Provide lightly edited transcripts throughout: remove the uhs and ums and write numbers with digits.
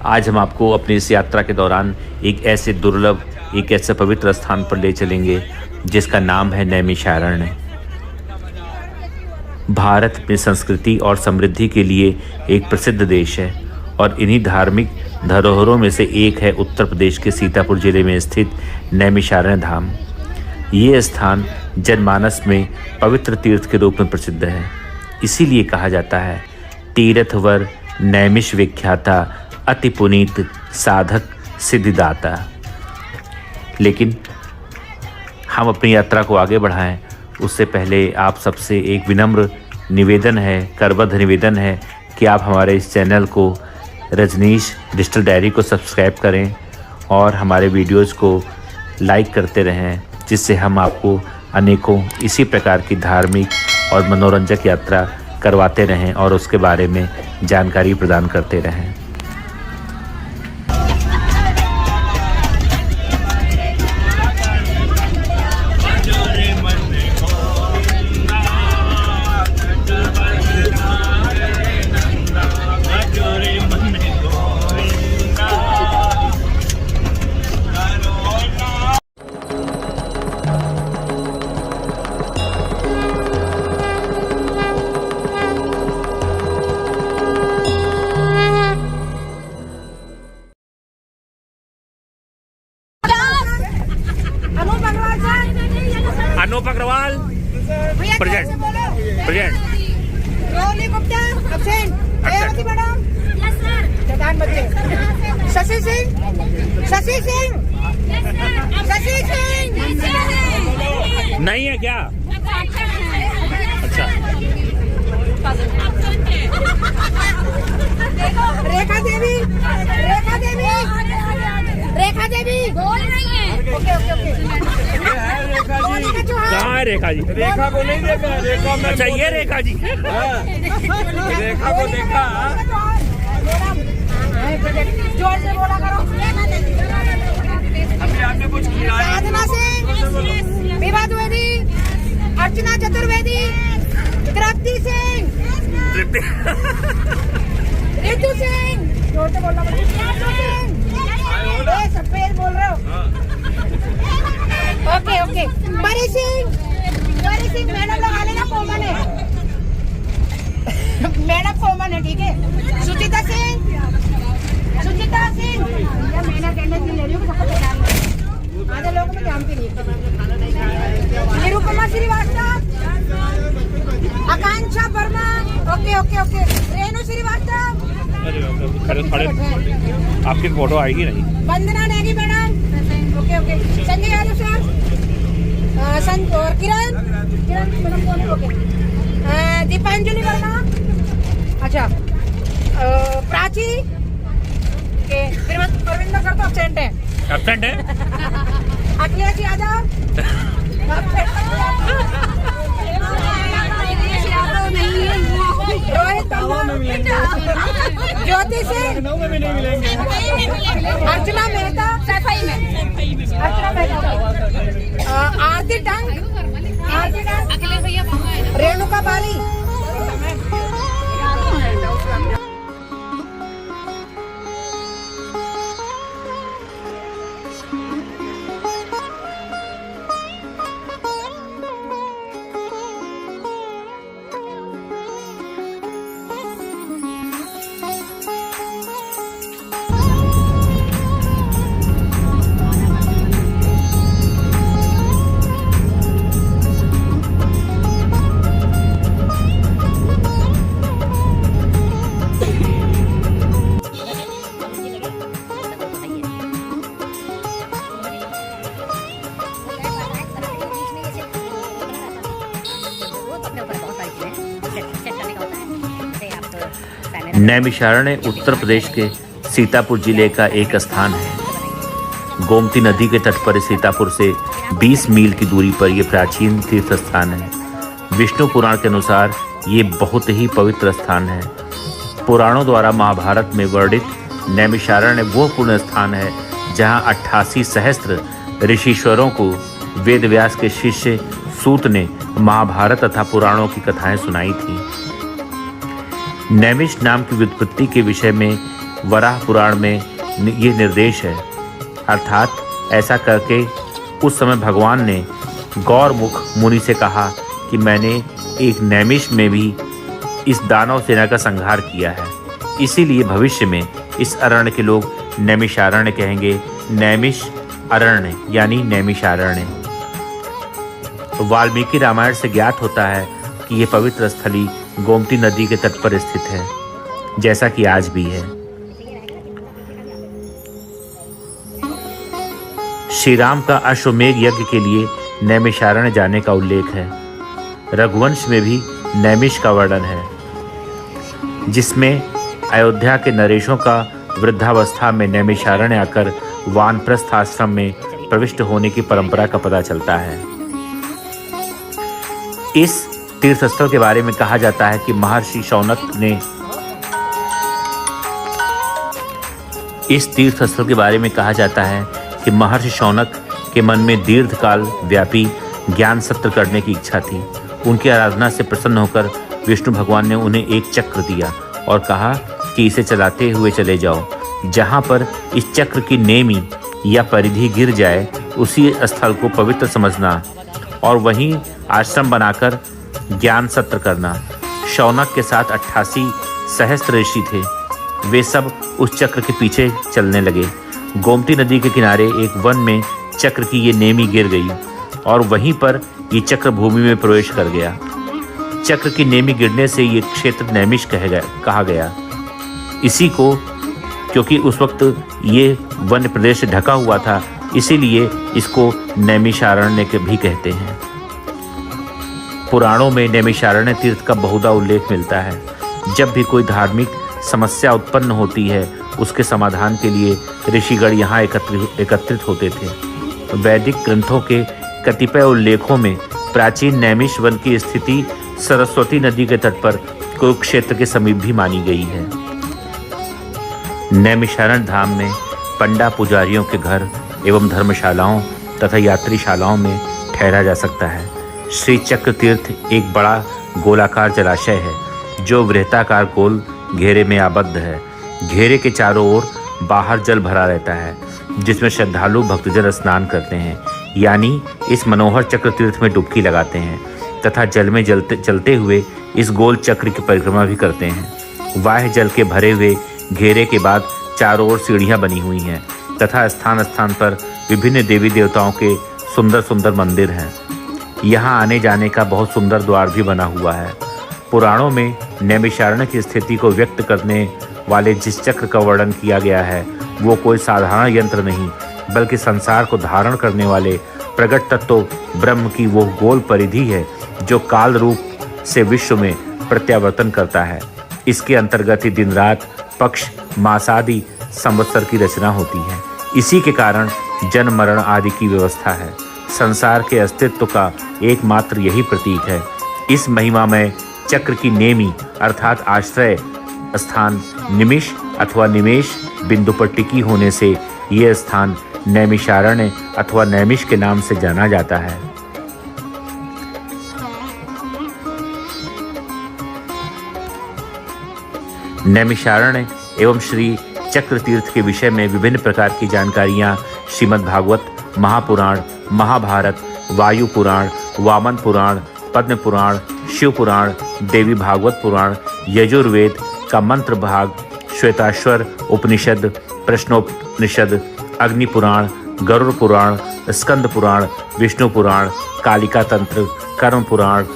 आज हम आपको अपनी इस यात्रा के दौरान एक ऐसे दुर्लभ, एक ऐसे पवित्र स्थान पर ले चलेंगे जिसका नाम है नैमिषारण्य। भारत में संस्कृति और समृद्धि के लिए एक प्रसिद्ध देश है और इन्हीं धार्मिक धरोहरों में से एक है उत्तर प्रदेश के सीतापुर जिले में स्थित नैमिषारण्य धाम। ये स्थान जनमानस में पवित्र तीर्थ के रूप में प्रसिद्ध है। इसीलिए कहा जाता है तीर्थवर नैमिष विख्याता अति पुनीत साधक सिद्धिदाता। लेकिन हम अपनी यात्रा को आगे बढ़ाएं उससे पहले आप सबसे एक विनम्र निवेदन है, करबद्ध निवेदन है कि आप हमारे इस चैनल को रजनीश डिजिटल डायरी को सब्सक्राइब करें और हमारे वीडियोस को लाइक करते रहें, जिससे हम आपको अनेकों इसी प्रकार की धार्मिक और मनोरंजक यात्रा करवाते रहें और उसके बारे में जानकारी प्रदान करते रहें। अनूप अग्रवाल प्रेजेंट। शशि सिंह नहीं है क्या? अच्छा। रेखा देवी बोल रही है। ओके कहाँ है रेखा जी? रेखा को नहीं देखा, रेखा में अच्छा ये रेखा जी। रेखा को देखा। जोर से बोला करो। अभी आपने कुछ किया? साधना सिंह, विभा द्विवेदी, अर्चना चतुर्वेदी, तृप्ति सिंह, रितु सिंह, जोर से बोलना पड़ेगा। सब पे बोल रहे हो। ओके मरी सिंह मैडम लगा लेना, कॉमन है। मैडम कॉमन है, ठीक है। सुचिता सिंह या मैंने अटेंडेंस नहीं ले रही हूँ, सबको पहचान लो। आधे लोगों को जानती नहीं। निरुपमा श्रीवास्तव, आकांक्षा वर्मा, ओके। रेणु श्रीवास्तव, आपकी फोटो आएगी नहीं। Vandana Negi madam, okay. Sanjay Yadav sir, और किरण मैडम कौन है? ओके। दीपांजलि वर्मा, अच्छा। प्राची के अरविंद सर तो एब्सेंट है। अखिलेश यादव रोहित ज्योति सिंह, अर्चना मेहता, आरती डंग, रेणुका बाली। नैमिषारण्य उत्तर प्रदेश के सीतापुर जिले का एक स्थान है। गोमती नदी के तट पर सीतापुर से 20 मील की दूरी पर यह प्राचीन तीर्थ स्थान है। विष्णु पुराण के अनुसार ये बहुत ही पवित्र स्थान है। पुराणों द्वारा महाभारत में वर्णित नैमिषारण्य वो पुण्य स्थान है जहाँ 88 सहस्त्र ऋषिश्वरों को वेदव्यास के शिष्य सूत ने महाभारत तथा पुराणों की कथाएं सुनाई थी। नैमिष नाम की व्युत्पत्ति के विषय में वराह पुराण में ये निर्देश है। अर्थात ऐसा करके उस समय भगवान ने गौरमुख मुनि से कहा कि मैंने एक नैमिष में भी इस दानव सेना का संहार किया है, इसीलिए भविष्य में इस अरण्य के लोग नैमिषारण्य कहेंगे। नैमिष अरण्य यानी नैमिषारण्य। वाल्मीकि रामायण से ज्ञात होता है कि यह पवित्र स्थली गोमती नदी के तट पर स्थित है, जैसा कि आज भी है। श्री राम का अश्वमेध यज्ञ के लिए नैमिषारण्य जाने का उल्लेख है। रघुवंश में भी नैमिष का वर्णन है, जिसमें अयोध्या के नरेशों का वृद्धावस्था में नैमिषारण्य आकर वानप्रस्थ आश्रम में प्रविष्ट होने की परंपरा का पता चलता है। इस तीर्थस्थल के बारे में कहा जाता है कि महर्षि शौनक के मन में दीर्घकाल व्यापी ज्ञान सत्र करने की इच्छा थी। उनकी आराधना से प्रसन्न होकर विष्णु भगवान ने उन्हें एक चक्र दिया और कहा कि इसे चलाते हुए चले जाओ। जहाँ पर इस चक्र की नेमी या परिधि गिर जाए उसी स्थल को पवित्र समझना और वहीं आश्रम बनाकर ज्ञान सत्र करना। शौनक के साथ 88 सहस्त्र ऋषि थे। वे सब उस चक्र के पीछे चलने लगे। गोमती नदी के किनारे एक वन में चक्र की ये नेमी गिर गई और वहीं पर ये चक्र भूमि में प्रवेश कर गया। चक्र की नेमी गिरने से ये क्षेत्र नैमिष कहा गया। इसी को क्योंकि उस वक्त ये वन प्रदेश ढका हुआ था, इसीलिए इसको नैमिषारण्य भी कहते हैं। पुराणों में नैमिषारण्य तीर्थ का बहुधा उल्लेख मिलता है। जब भी कोई धार्मिक समस्या उत्पन्न होती है, उसके समाधान के लिए ऋषिगण यहाँ एकत्रित होते थे। वैदिक ग्रंथों के कतिपय उल्लेखों में प्राचीन नैमिष वन की स्थिति सरस्वती नदी के तट पर कुरुक्षेत्र के समीप भी मानी गई है। नैमिषारण्य धाम में पंडा पुजारियों के घर एवं धर्मशालाओं तथा यात्रीशालाओं में ठहरा जा सकता है। श्री चक्र तीर्थ एक बड़ा गोलाकार जलाशय है जो वृत्ताकार गोल घेरे में आबद्ध है। घेरे के चारों ओर बाहर जल भरा रहता है, जिसमें श्रद्धालु भक्तजन स्नान करते हैं, यानी इस मनोहर चक्र तीर्थ में डुबकी लगाते हैं तथा जल में चलते हुए इस गोल चक्र की परिक्रमा भी करते हैं। वाह्य जल के भरे हुए घेरे के बाद चारों ओर सीढ़ियां बनी हुई हैं तथा स्थान स्थान पर विभिन्न देवी देवताओं के सुंदर सुंदर मंदिर हैं। यहाँ आने जाने का बहुत सुंदर द्वार भी बना हुआ है। पुराणों में नैमिषारण्य की स्थिति को व्यक्त करने वाले जिस चक्र का वर्णन किया गया है वो कोई साधारण यंत्र नहीं, बल्कि संसार को धारण करने वाले प्रगट तत्व ब्रह्म की वो गोल परिधि है जो काल रूप से विश्व में प्रत्यावर्तन करता है। इसके अंतर्गत ही दिन रात, पक्ष, मास आदि संवत्सर की रचना होती है। इसी के कारण जन्म मरण आदि की व्यवस्था है। संसार के अस्तित्व का एकमात्र यही प्रतीक है। इस महिमा में चक्र की नेमी अर्थात आश्रय स्थान निमिष अथवा निमेष बिंदु पर टिकी होने से यह स्थान नैमिषारण्य अथवा नैमिष के नाम से जाना जाता है। नैमिषारण्य एवं श्री चक्र तीर्थ के विषय में विभिन्न प्रकार की जानकारियाँ श्रीमद् भागवत, महापुराण, महाभारत, वायु पुराण, वामन पुराण, पद्म पुराण, शिव पुराण, देवी भागवत पुराण, यजुर्वेद का मंत्र भाग, श्वेताश्वर उपनिषद, प्रश्नोपनिषद, अग्नि पुराण, गरुड़ पुराण, स्कंद पुराण, विष्णु पुराण, कालिका तंत्र, कर्म पुराण,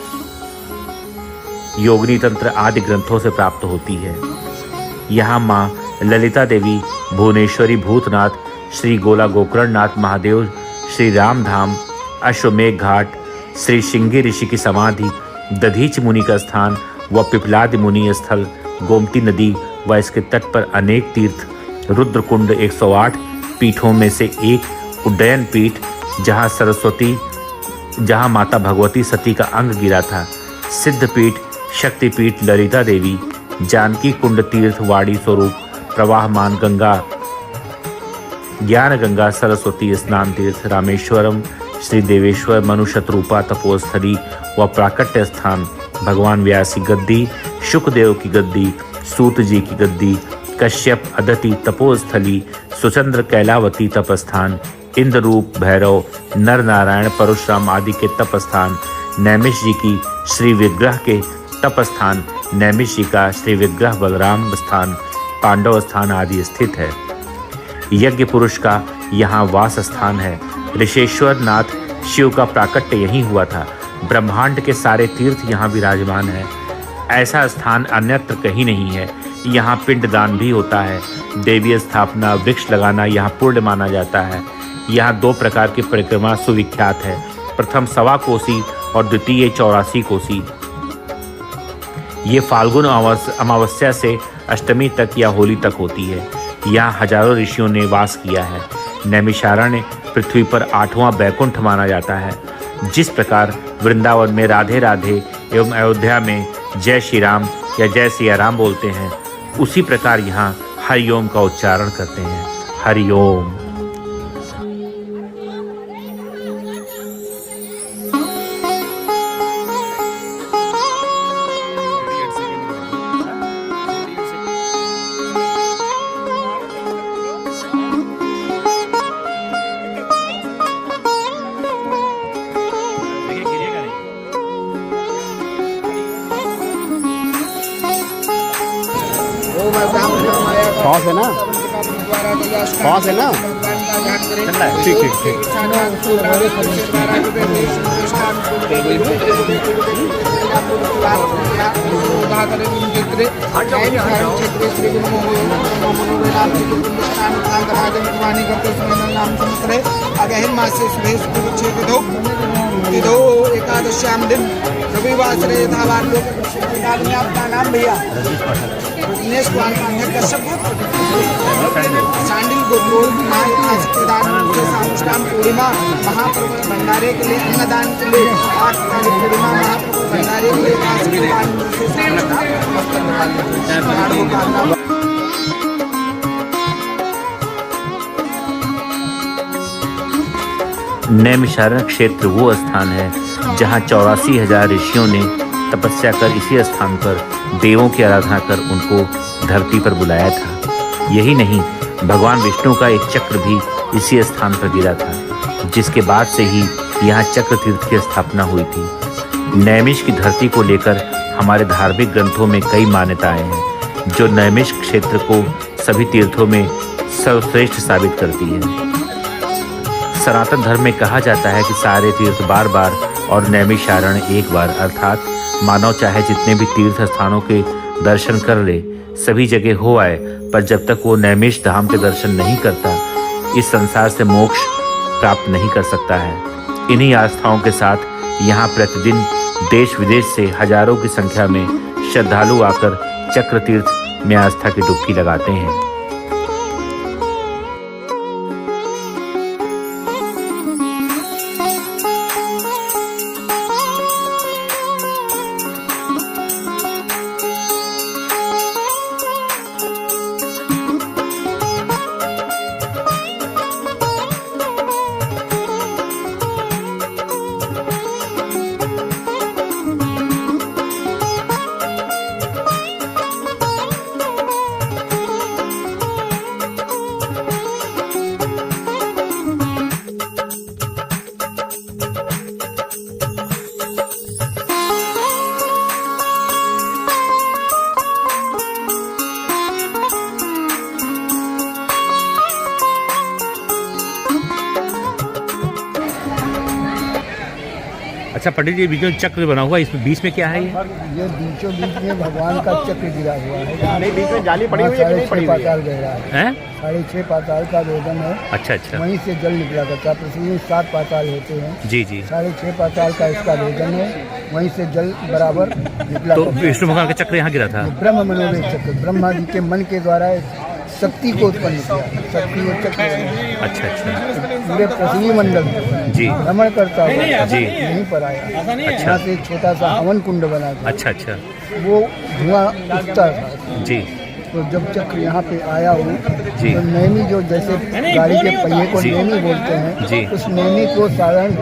योगिनी तंत्र आदि ग्रंथों से प्राप्त होती है। यहाँ माँ ललिता देवी, भुवनेश्वरी भूतनाथ, श्री गोला गोकर्णनाथ महादेव, श्री राम धाम, अश्वमेघ घाट, श्री सिंगी ऋषि की समाधि, दधीच मुनि का स्थान व पिपलाद मुनि स्थल, गोमती नदी व इसके तट पर अनेक तीर्थ, रुद्रकुंड 108 पीठों में से एक उड्डयन पीठ जहाँ माता भगवती सती का अंग गिरा था, सिद्धपीठ, शक्तिपीठ ललिता देवी, जानकी कुंड तीर्थ वाड़ी स्वरूप, प्रवाहमान गंगा, ज्ञान गंगा, सरस्वती स्नान तीर्थ, रामेश्वरम, श्री देवेश्वर, मनुशतरूपा तपोस्थली व प्राकट्य स्थान, भगवान व्यास की गद्दी, शुकदेव की गद्दी, सूत जी की गद्दी, कश्यप अदति तपोस्थली, सुचंद्र कैलावती तपस्थान, इंद्र रूप भैरव, नर नारायण परशुराम आदि के तपस्थान, नैमिष जी की श्री विग्रह के तपस्थान, नैमिष जी का श्री विग्रह बलराम स्थान, पांडव स्थान आदि स्थित है। यज्ञ पुरुष का यहाँ वास स्थान है। ऋषेश्वर नाथ शिव का प्राकट्य यहीं हुआ था। ब्रह्मांड के सारे तीर्थ यहाँ विराजमान है। ऐसा स्थान अन्यत्र कहीं नहीं है। यहाँ पिंडदान भी होता है। देवी स्थापना, वृक्ष लगाना यहाँ पुण्य माना जाता है। यहाँ 2 प्रकार की परिक्रमा सुविख्यात है। प्रथम 1.25 कोसी और द्वितीय 84 कोसी। ये फाल्गुन अमावस्या से अष्टमी तक या होली तक होती है। यहाँ हजारों ऋषियों ने वास किया है। नैमिषारण्य पृथ्वी पर 8वां बैकुंठ माना जाता है। जिस प्रकार वृंदावन में राधे राधे एवं अयोध्या में जय श्री राम या जय सिया राम बोलते हैं, उसी प्रकार यहाँ हरिओम का उच्चारण करते हैं। हरिओम। पास है ना, पास है ना, ठीक ठीक ठीक। अगहन मासे सुरेश कुरुक्षेत्र विधो एकादश्याम दिन रविवासरे यथावान लोग में आपका नाम भैया दिनेश कुमार कश्यप सांडिल गोत्रोल सामुष्टाम पूर्णिमा महापर्व भंडारे के लिए अन्नदान के लिए 8 पूर्णिमा महापर्व भंडारे के लिए नैमिषारण्य क्षेत्र वो स्थान है जहाँ 84,000 ऋषियों ने तपस्या कर इसी स्थान पर देवों की आराधना कर उनको धरती पर बुलाया था। यही नहीं, भगवान विष्णु का एक चक्र भी इसी स्थान पर गिरा था, जिसके बाद से ही यहाँ चक्र तीर्थ की स्थापना हुई थी। नैमिष की धरती को लेकर हमारे धार्मिक ग्रंथों में कई मान्यताएं हैं, जो नैमिष क्षेत्र को सभी तीर्थों में सर्वश्रेष्ठ साबित करती है। सनातन धर्म में कहा जाता है कि सारे तीर्थ बार बार और नैमिषारण्य एक बार, अर्थात मानव चाहे जितने भी तीर्थ स्थानों के दर्शन कर ले, सभी जगह हो आए, पर जब तक वो नैमिष धाम के दर्शन नहीं करता, इस संसार से मोक्ष प्राप्त नहीं कर सकता है। इन्हीं आस्थाओं के साथ यहाँ प्रतिदिन देश विदेश से हजारों की संख्या में श्रद्धालु आकर चक्र तीर्थ में आस्था की डुबकी लगाते हैं। अच्छा पंडित जी, बीच में चक्र बना हुआ है, इसमें बीच में क्या है? ये बीचों बीच में भगवान का चक्र गिरा हुआ है। नहीं, बीच में जाली पड़ी हुई है कि नहीं पड़ी हुई है? पाताल गह रहा है। 6.5 पाताल का वेदन है। अच्छा अच्छा। वहीं से जल निकला करता। पृथ्वी में 7 पाताल होते हैं। जी जी। 6.5 पाताल का इसका वेदन है। वहीं से जल बराबर निकला। तो विष्णु भगवान का चक्र यहाँ गिरा था। ब्रह्म मनोवेद चक्र, ब्रह्मा जी के मन के द्वारा शक्ति को उत्पन्न किया। शक्ति और चक्र अच्छा अच्छा। पूरे पृथ्वी मंडल जी भ्रमण करता हुआ जी यहीं पर आया। अच्छा। यहाँ से एक छोटा सा हवन कुंड बना था। अच्छा अच्छा। वो धुआं उठता था जी। तो जब चक्र यहाँ पे आया वो जी। तो नेमी जो जैसे गाड़ी के पहिए को जी। नेमी बोलते हैं जी। उस नेमी को साधारण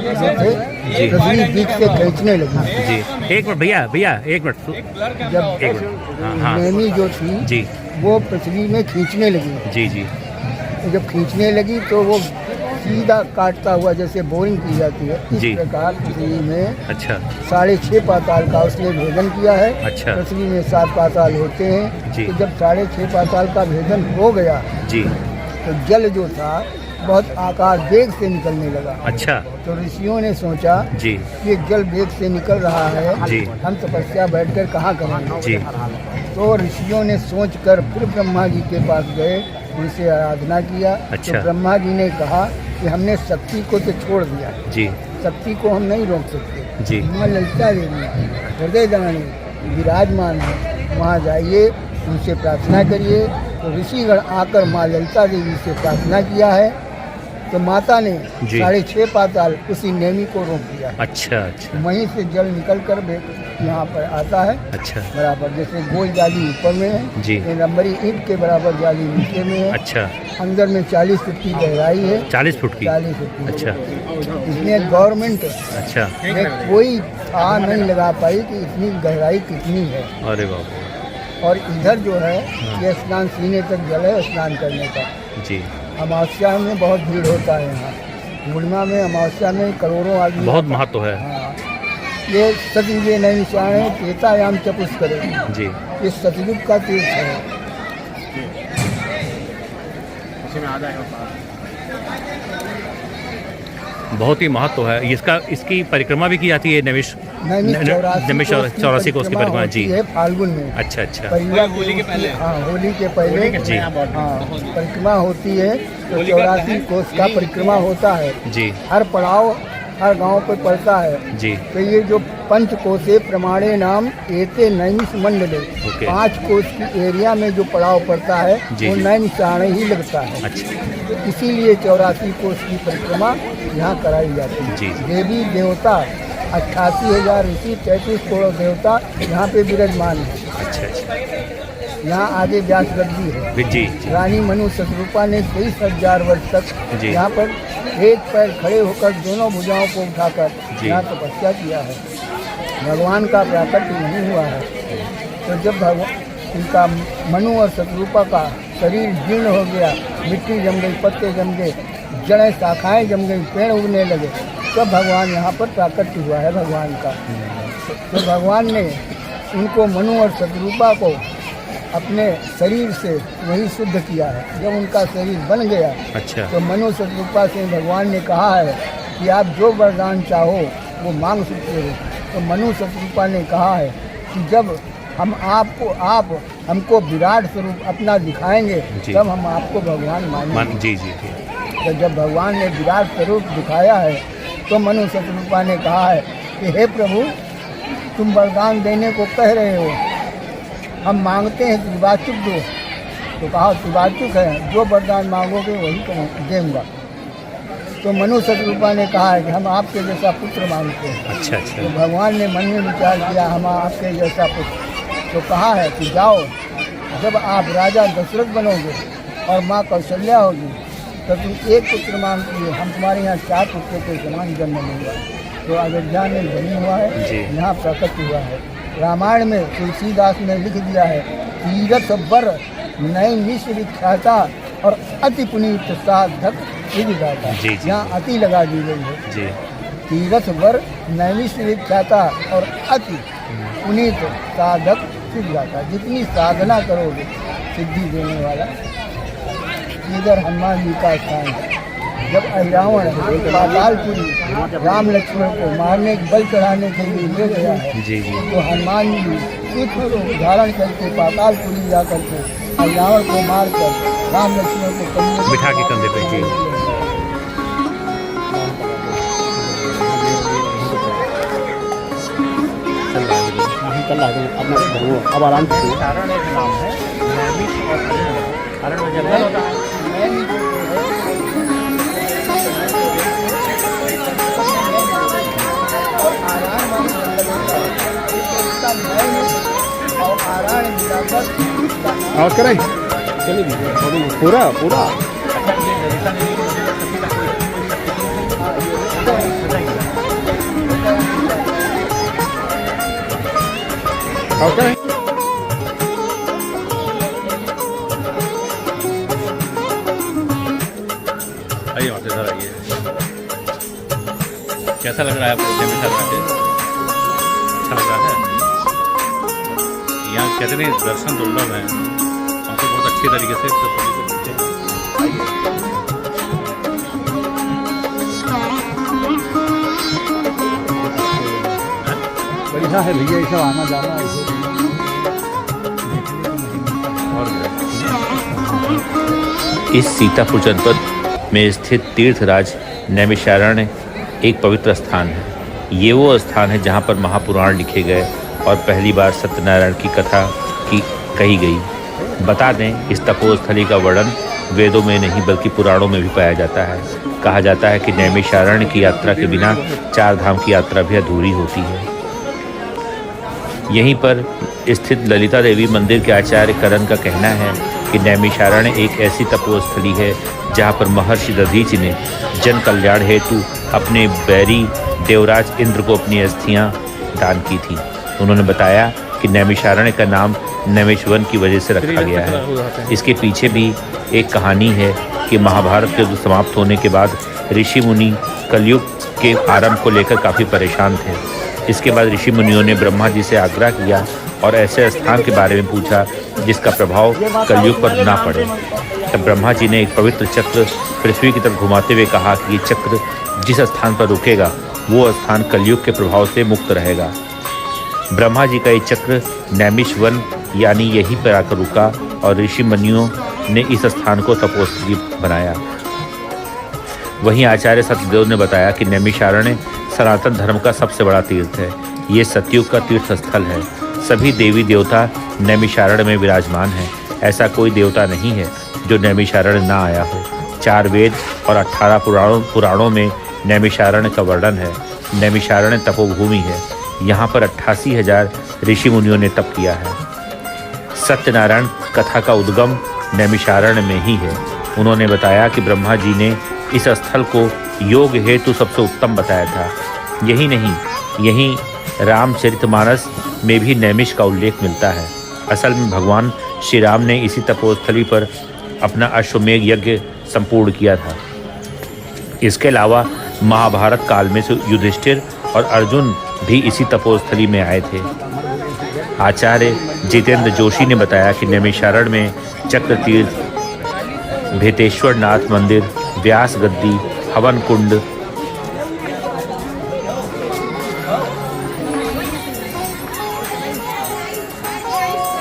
जैसे जी। रजनी बीच से खींचने लगी। जी एक मिनट भैया भैया एक मिनट जब एक मिनट हाँ हाँ नेमी जो थी जी वो पृथ्वी में खींचने लगी। जी जी तो जब खींचने लगी तो वो सीधा काटता हुआ जैसे बोरिंग की जाती है इस जी। प्रकार पृथ्वी में अच्छा 6.5 पाताल का उसने भेदन किया है। अच्छा। पृथ्वी में 7 पाताल होते हैं। जी। तो जब 6.5 पाताल का भेदन हो गया जी तो जल जो था बहुत आकार वेग से निकलने लगा। अच्छा तो ऋषियों ने सोचा जी कि जल वेग से निकल रहा है जी। हम तपस्या बैठकर कहाँ करेंगे। जी तो ऋषियों ने सोचकर फिर ब्रह्मा जी के पास गए, उनसे आराधना किया। अच्छा। तो ब्रह्मा जी ने कहा कि हमने शक्ति को तो छोड़ दिया, जी शक्ति को हम नहीं रोक सकते। जी माँ ललिता देवी हृदय दानी विराजमान है, वहाँ जाइए उनसे प्रार्थना करिए। तो ऋषिगण आकर माँ ललिता देवी से प्रार्थना किया है तो माता ने जी। 6.5 पाताल उसी नेमी को रोक दिया। अच्छा अच्छा वहीं से जल निकल कर यहाँ पर आता है अच्छा बराबर, जैसे गोल जाली ऊपर में है जी। ये नंबरी ईंट के बराबर जाली नीचे में है। अच्छा अंदर में 40 फुट की गहराई है। 40 फुट की 40 फुट की। अच्छा इसमें गवर्नमेंट अच्छा में कोई था नहीं लगा पाई कि इतनी गहराई कितनी है। अरे बाप और इधर जो है ये स्नान सीने तक जल है स्नान करने का। जी अमावस्या में बहुत भीड़ होता है यहाँ, पूर्णिमा में अमावस्या में करोड़ों आदमी। बहुत महत्व है। हाँ, ये सतयुग नैमिषारण्य है, त्रेतायाम चतुष्करे जी ये सतयुग का तीर्थ है। बहुत ही महत्व है इसका। इसकी परिक्रमा भी की जाती है नैमिष नैमिष 84 कोस की परिक्रमा जी। है फाल्गुन में। अच्छा अच्छा होली के पहले। हाँ होली के पहले जी। हाँ परिक्रमा होती है तो 84 कोस का परिक्रमा होता है। जी हर पड़ाव हर गांव पे पड़ता है। जी तो ये जो 5 कोसे प्रमाणे नाम एते नैमिष मंडले, ओके। 5 कोस की एरिया में जो पड़ाव पड़ता है जी, वो जी। नैमिषारण्य ही लगता है। अच्छा तो इसीलिए 84 कोस की परिक्रमा यहाँ कराई जाती है। जी। देवी देवता 88,000 ऋषि 33 करोड़ देवता यहाँ पे विराजमान है। अच्छा अच्छा यहाँ आगे व्यास गद्दी है। जी रानी मनु शतरूपा ने 23,000 वर्ष तक जी। यहाँ पर एक पैर खड़े होकर दोनों भुजाओं को उठाकर जी। यहाँ तपस्या किया है। भगवान का प्राकट्य नहीं हुआ है। तो जब भगवान इनका मनु और शतरूपा का शरीर जीर्ण हो गया, मिट्टी जम गई, पत्ते जम गए, जड़ें शाखाएं जम गई, पेड़ उगने लगे, तब भगवान यहाँ पर प्राकट्य हुआ है भगवान का। तो भगवान ने उनको मनु और शतरूपा को अपने शरीर से वही शुद्ध किया है। जब उनका शरीर बन गया अच्छा तो मनु शतरूपा से भगवान ने कहा है कि आप जो वरदान चाहो वो मांग सकते हो। तो मनु शतरूपा ने कहा है कि जब हम आप हमको विराट स्वरूप अपना दिखाएंगे जी। तब हम आपको भगवान मानेंगे। जी जी जी तो जब भगवान ने विराट स्वरूप दिखाया है तो मनु शतरूपा ने कहा है कि हे प्रभु तुम वरदान देने को कह रहे हो, हम मांगते हैं त्रिवाचुक दो। तो कहा त्रिवाचुक है, जो वरदान मांगोगे वही दूंगा। तो मनु शतरूपा ने कहा है कि हम आपके जैसा पुत्र मांगते हैं। अच्छा अच्छा तो भगवान ने मन में विचार किया हम आपके जैसा पुत्र। तो कहा है कि जाओ, जब आप राजा दशरथ बनोगे और माँ कौशल्या होगी तो तुम एक पुत्र मांगती हो, हम तुम्हारे यहाँ 4 पुत्रों के समान जन्म लेंगे। तो अयोध्या में जन्म हुआ है, जी। यहाँ प्रकट हुआ है। रामायण में तुलसीदास ने लिख दिया है तीरथ वर नई मिश्र विख्याता और अति पुनीत साधक विधाता। जी, जी। यहाँ अति लगा दी गई है। जी तीरथ वर नैमिष विख्याता और अति पुनीत साधक सिद्धाता। जितनी साधना करोगे सिद्धि देने वाला। इधर हनुमान जी का स्थान है। जब अहिरावण पातालपुरी राम लक्ष्मण को मारने बल चढ़ाने के लिए ले गया है जी जी तो हनुमान जी सीख को धारण करके पातालपुरी जा करके अहिरावण को मारकर राम लक्ष्मण को कंधे बिठा के कंधे पे जी चल रहा है अपना वो अब आराम से कारण एक नाम है नैमिष और अरण में जंगल होता है। और नारायण मिलाकर आवाज करें पूरा पूरा आवाज करें आइए वहाँ से इधर आइए। कैसा लग रहा है आपको नैमिषारण्य आके? अच्छा लग रहा है। यहाँ कहते नहीं दर्शन दुर्लभ है, हमको बहुत अच्छी तरीके से बढ़िया है भैया, ये सब आना जाना इस सीतापुर जनपद में स्थित तीर्थराज नैमिषारण्य एक पवित्र स्थान है। ये वो स्थान है जहाँ पर महापुराण लिखे गए और पहली बार सत्यनारायण की कथा कही गई। बता दें, इस तपोस्थली का वर्णन वेदों में नहीं बल्कि पुराणों में भी पाया जाता है। कहा जाता है कि नैमिषारण्य की यात्रा के बिना 4 धाम की यात्रा भी अधूरी होती है। यहीं पर स्थित ललिता देवी मंदिर के आचार्य करण का कहना है कि नैमिषारण्य एक ऐसी तपोस्थली है जहाँ पर महर्षि दधीचि ने जन कल्याण हेतु अपने बैरी देवराज इंद्र को अपनी अस्थियाँ दान की थी। उन्होंने बताया कि नैमिषारण्य का नाम नैमिषवन की वजह से रखा गया है। इसके पीछे भी एक कहानी है कि महाभारत के युद्ध समाप्त होने के बाद ऋषि मुनि कलयुग के आरंभ को लेकर काफ़ी परेशान थे। इसके बाद ऋषि मुनियों ने ब्रह्मा जी से आग्रह किया और ऐसे स्थान के बारे में पूछा जिसका प्रभाव कलयुग पर ना पड़े। तब ब्रह्मा जी ने एक पवित्र चक्र पृथ्वी की तरफ घुमाते हुए कहा कि ये चक्र जिस स्थान पर रुकेगा वो स्थान कलयुग के प्रभाव से मुक्त रहेगा। ब्रह्मा जी का ये चक्र नैमिषवन यानी यहीं पर आकर रुका और ऋषि मुनियों ने इस स्थान को तपोस्थली बनाया। वहीं आचार्य सत्यदेव ने बताया कि नैमिषारण्य सनातन धर्म का सबसे बड़ा तीर्थ है। ये सतयुग का तीर्थ स्थल है। सभी देवी देवता नैमिषारण्य में विराजमान हैं। ऐसा कोई देवता नहीं है जो नैमिषारण्य ना आया हो। 4 वेद और 18 पुराणों में नैमिषारण्य का वर्णन है। नैमिषारण्य तपोभूमि है। यहाँ पर 88,000 ऋषि मुनियों ने तप किया है। सत्यनारायण कथा का उद्गम नैमिषारण्य में ही है। उन्होंने बताया कि ब्रह्मा जी ने इस स्थल को योग हेतु सबसे उत्तम बताया था। यही नहीं, यहीं रामचरितमानस में भी नैमिष का उल्लेख मिलता है। असल में भगवान श्री राम ने इसी तपोस्थली पर अपना अश्वमेध यज्ञ संपूर्ण किया था। इसके अलावा महाभारत काल में युधिष्ठिर और अर्जुन भी इसी तपोस्थली में आए थे। आचार्य जितेंद्र जोशी ने बताया कि नैमिषारण्य में चक्र तीर्थ, भेतेश्वर नाथ मंदिर, व्यास गद्दी, हवन कुंड,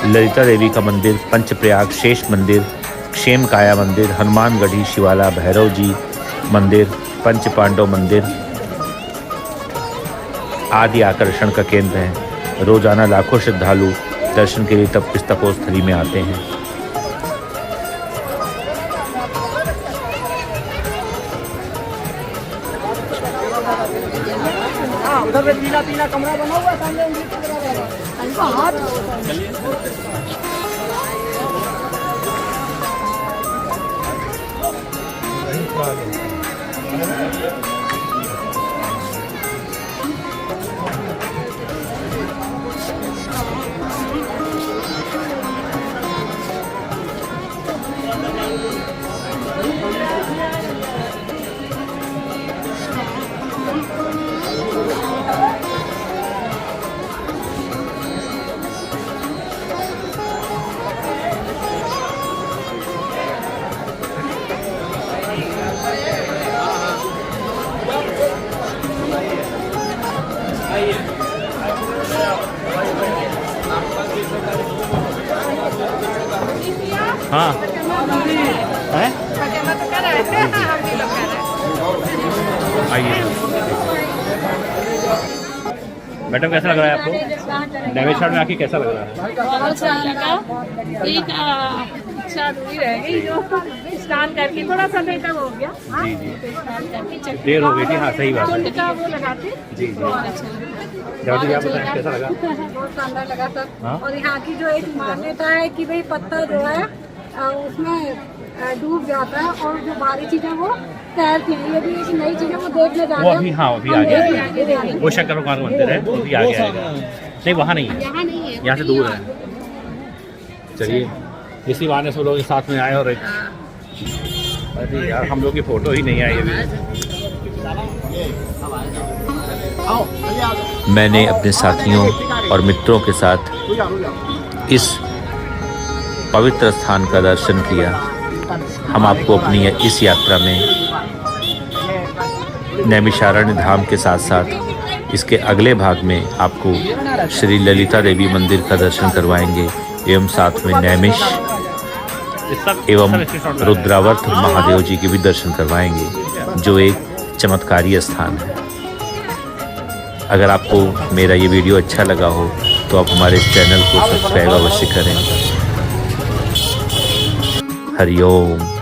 ललिता देवी का मंदिर, पंचप्रयाग शेष मंदिर, क्षेम काया मंदिर, हनुमानगढ़ी शिवाला, भैरव जी मंदिर, पंच पांडव मंदिर आदि आकर्षण का केंद्र हैं। रोजाना लाखों श्रद्धालु दर्शन के लिए इस तपोस्थली में आते हैं। उधर पे पीला पीला कमरा बना हुआ है सामने, उनका हाथ हाँ हैं? आइए मैडम, कैसा लग रहा है आपको? नैमिषारण्य में आके कैसा लग रहा है? बहुत अच्छा लगा। एक अच्छा दूरी रह गई जो स्नान करके थोड़ा सा बेटा हो गया। हाँ, जी, जी। तो स्नान करके चक्कर देर हो गई थी, हाँ, सही बात है। कुंड का वो लगाते जी, जी। तो और अच्छा लगा। जावती जी, आप बताएं कैसा लगा? बहुत शानदार लगा सर। हाँ? और यहाँ की जो एक मान्यता है कि भाई पत्थर जो है उसमें डूब जाता है और जो भारी चीजें वो तैरती हैं। ये भी एक नई चीज है, वो देखने जा रहे वो हैं। अभी, हाँ, अभी हम आगे देखने आएगा। आगे जाएंगे। वो शंकर भगवान का मंदिर है, वो भी आगे आएगा। नहीं, वहाँ नहीं है, यहाँ नहीं है, यहाँ से दूर है। चलिए, इसी बहाने सब लोग साथ में आए और एक अरे यार, हम लोग की फोटो ही नहीं आई अभी। मैंने अपने साथियों और मित्रों के साथ इस पवित्र स्थान का दर्शन किया। हम आपको अपनी इस यात्रा में नैमिषारण्य धाम के साथ साथ इसके अगले भाग में आपको श्री ललिता देवी मंदिर का दर्शन करवाएंगे एवं साथ में नैमिष एवं रुद्रावर्त महादेव जी के भी दर्शन करवाएंगे, जो एक चमत्कारी स्थान है। अगर आपको मेरा ये वीडियो अच्छा लगा हो तो आप हमारे इस चैनल को सब्सक्राइब अवश्य करें। हरि ओम।